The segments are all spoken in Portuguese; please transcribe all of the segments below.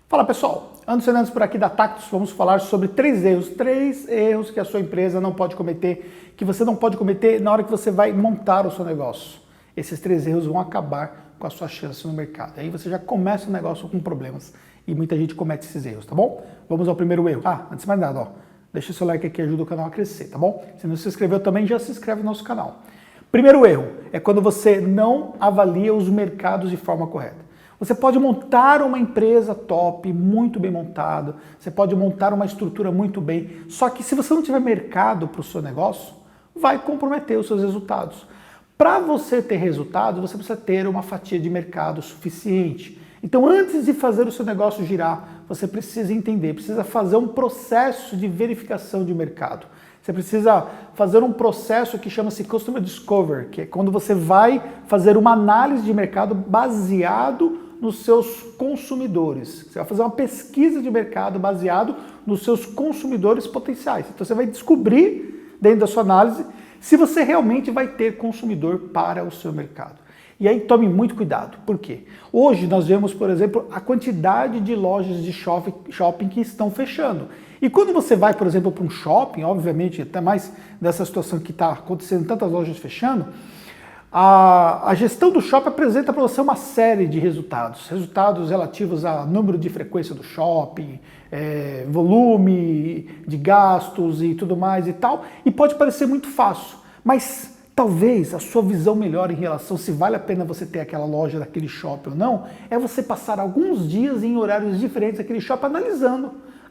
Fala pessoal, Anderson Fernandes por aqui da Tactus, vamos falar sobre três erros que a sua empresa não pode cometer, que você não pode cometer na hora que você vai montar o seu negócio. Esses 3 erros vão acabar com a sua chance no mercado. Aí você já começa o negócio com problemas e muita gente comete esses erros, tá bom? Vamos ao primeiro erro. Antes de mais nada, deixa o seu like aqui, ajuda o canal a crescer, tá bom? Se não se inscreveu também, já se inscreve no nosso canal. Primeiro erro é quando você não avalia os mercados de forma correta. Você pode montar uma empresa top, muito bem montada, você pode montar uma estrutura muito bem, só que se você não tiver mercado para o seu negócio, vai comprometer os seus resultados. Para você ter resultado, você precisa ter uma fatia de mercado suficiente. Então, antes de fazer o seu negócio girar, você precisa entender, precisa fazer um processo de verificação de mercado. Você precisa fazer um processo que chama-se Customer Discovery, que é quando você vai fazer uma análise de mercado baseado nos seus consumidores. Você vai fazer uma pesquisa de mercado baseado nos seus consumidores potenciais. Então você vai descobrir, dentro da sua análise, se você realmente vai ter consumidor para o seu mercado. E aí tome muito cuidado. Por quê? Hoje nós vemos, por exemplo, a quantidade de lojas de shopping que estão fechando. E quando você vai, por exemplo, para um shopping, obviamente, até mais dessa situação que está acontecendo, tantas lojas fechando, a gestão do shopping apresenta para você uma série de resultados. Resultados relativos a número de frequência do shopping, volume de gastos e tudo mais e tal. E pode parecer muito fácil, mas talvez a sua visão melhor em relação se vale a pena você ter aquela loja daquele shopping ou não, é você passar alguns dias em horários diferentes daquele shopping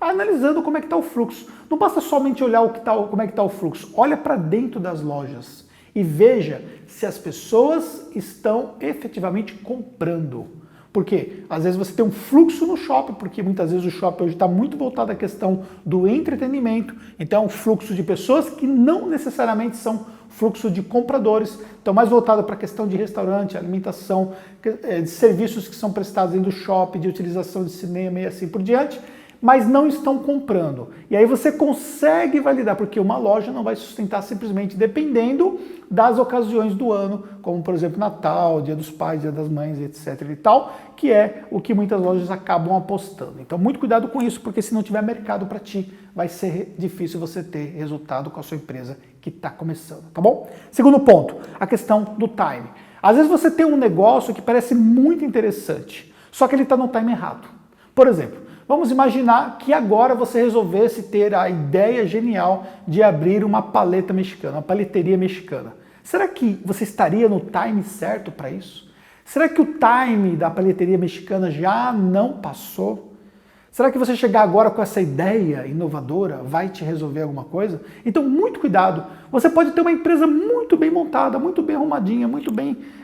analisando como é que está o fluxo. Não basta somente olhar como é que está o fluxo, olha para dentro das lojas e veja se as pessoas estão efetivamente comprando. Por quê? Às vezes você tem um fluxo no shopping, porque muitas vezes o shopping hoje está muito voltado à questão do entretenimento, então é um fluxo de pessoas que não necessariamente são fluxo de compradores, estão mais voltado para a questão de restaurante, alimentação, de serviços que são prestados dentro do shopping, de utilização de cinema e assim por diante, mas não estão comprando. E aí você consegue validar, porque uma loja não vai sustentar simplesmente dependendo das ocasiões do ano, como por exemplo Natal, Dia dos Pais, Dia das Mães, etc. e tal, que é o que muitas lojas acabam apostando. Então muito cuidado com isso, porque se não tiver mercado para ti, vai ser difícil você ter resultado com a sua empresa que está começando, tá bom? Segundo ponto, a questão do time. Às vezes você tem um negócio que parece muito interessante, só que ele está no time errado. Por exemplo, vamos imaginar que agora você resolvesse ter a ideia genial de abrir uma paleta mexicana, uma paleteria mexicana. Será que você estaria no time certo para isso? Será que o time da paleteria mexicana já não passou? Será que você chegar agora com essa ideia inovadora vai te resolver alguma coisa? Então, muito cuidado. Você pode ter uma empresa muito bem montada, muito bem arrumadinha,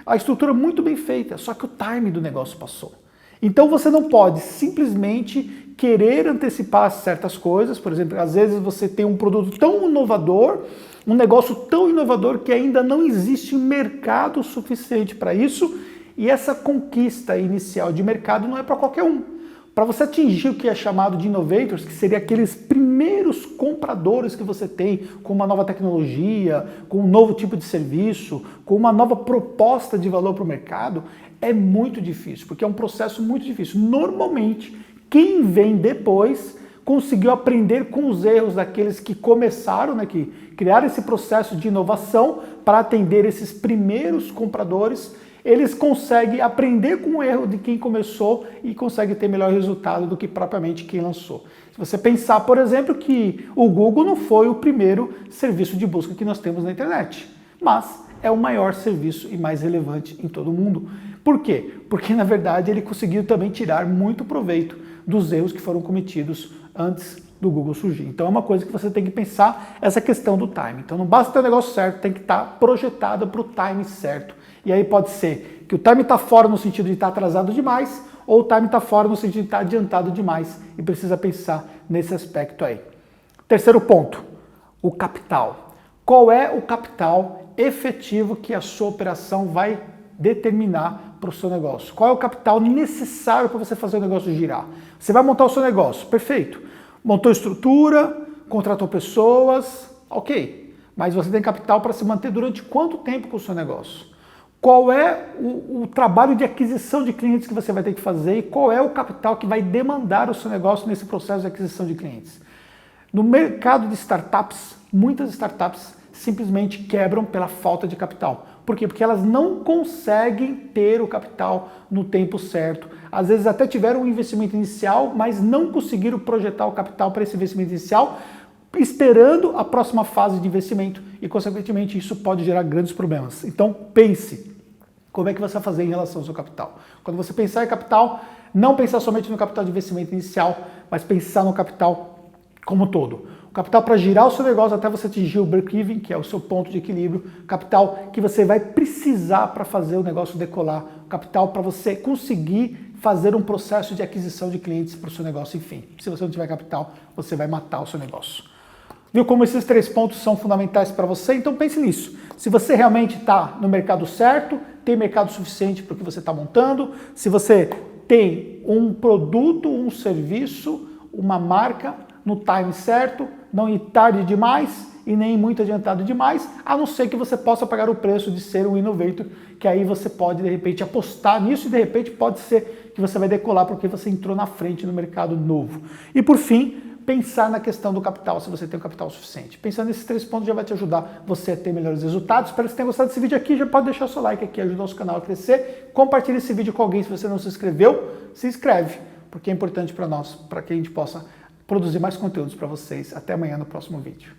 a estrutura muito bem feita, só que o time do negócio passou. Então você não pode simplesmente querer antecipar certas coisas. Por exemplo, às vezes você tem um produto tão inovador, um negócio tão inovador que ainda não existe mercado suficiente para isso, e essa conquista inicial de mercado não é para qualquer um. Para você atingir o que é chamado de innovators, que seria aqueles primeiros compradores que você tem com uma nova tecnologia, com um novo tipo de serviço, com uma nova proposta de valor para o mercado, é muito difícil, porque é um processo muito difícil. Normalmente, quem vem depois conseguiu aprender com os erros daqueles que começaram, que criaram esse processo de inovação para atender esses primeiros compradores. Eles conseguem aprender com o erro de quem começou e conseguem ter melhor resultado do que propriamente quem lançou. Se você pensar, por exemplo, que o Google não foi o primeiro serviço de busca que nós temos na internet, mas é o maior serviço e mais relevante em todo o mundo. Por quê? Porque, na verdade, ele conseguiu também tirar muito proveito dos erros que foram cometidos antes do Google surgir. Então é uma coisa que você tem que pensar, essa questão do time. Então não basta ter o negócio certo, tem que estar projetado para o time certo. E aí pode ser que o time está fora no sentido de estar atrasado demais, ou o time está fora no sentido de estar adiantado demais, e precisa pensar nesse aspecto aí. Terceiro ponto, o capital. Qual é o capital efetivo que a sua operação vai determinar para o seu negócio? Qual é o capital necessário para você fazer o negócio girar? Você vai montar o seu negócio, perfeito. Montou estrutura, contratou pessoas, ok. Mas você tem capital para se manter durante quanto tempo com o seu negócio? qual é o trabalho de aquisição de clientes que você vai ter que fazer e qual é o capital que vai demandar o seu negócio nesse processo de aquisição de clientes. No mercado de startups, muitas startups simplesmente quebram pela falta de capital. Por quê? Porque elas não conseguem ter o capital no tempo certo. Às vezes até tiveram um investimento inicial, mas não conseguiram projetar o capital para esse investimento inicial, esperando a próxima fase de investimento e, consequentemente, isso pode gerar grandes problemas. Então, pense como é que você vai fazer em relação ao seu capital. Quando você pensar em capital, não pensar somente no capital de investimento inicial, mas pensar no capital como um todo. O capital para girar o seu negócio até você atingir o break-even, que é o seu ponto de equilíbrio, capital que você vai precisar para fazer o negócio decolar, capital para você conseguir fazer um processo de aquisição de clientes para o seu negócio, enfim. Se você não tiver capital, você vai matar o seu negócio. Viu como esses 3 pontos são fundamentais para você? Então pense nisso. Se você realmente está no mercado certo, tem mercado suficiente para o que você está montando, se você tem um produto, um serviço, uma marca no time certo, não ir tarde demais e nem muito adiantado demais, a não ser que você possa pagar o preço de ser um innovator, que aí você pode de repente apostar nisso e de repente pode ser que você vai decolar porque você entrou na frente no mercado novo. E por fim, pensar na questão do capital, se você tem o capital suficiente. Pensando nesses 3 pontos já vai te ajudar você a ter melhores resultados. Espero que você tenha gostado desse vídeo aqui. Já pode deixar o seu like aqui, ajudar o nosso canal a crescer. Compartilhe esse vídeo com alguém. Se você não se inscreveu, se inscreve, porque é importante para nós, para que a gente possa produzir mais conteúdos para vocês. Até amanhã no próximo vídeo.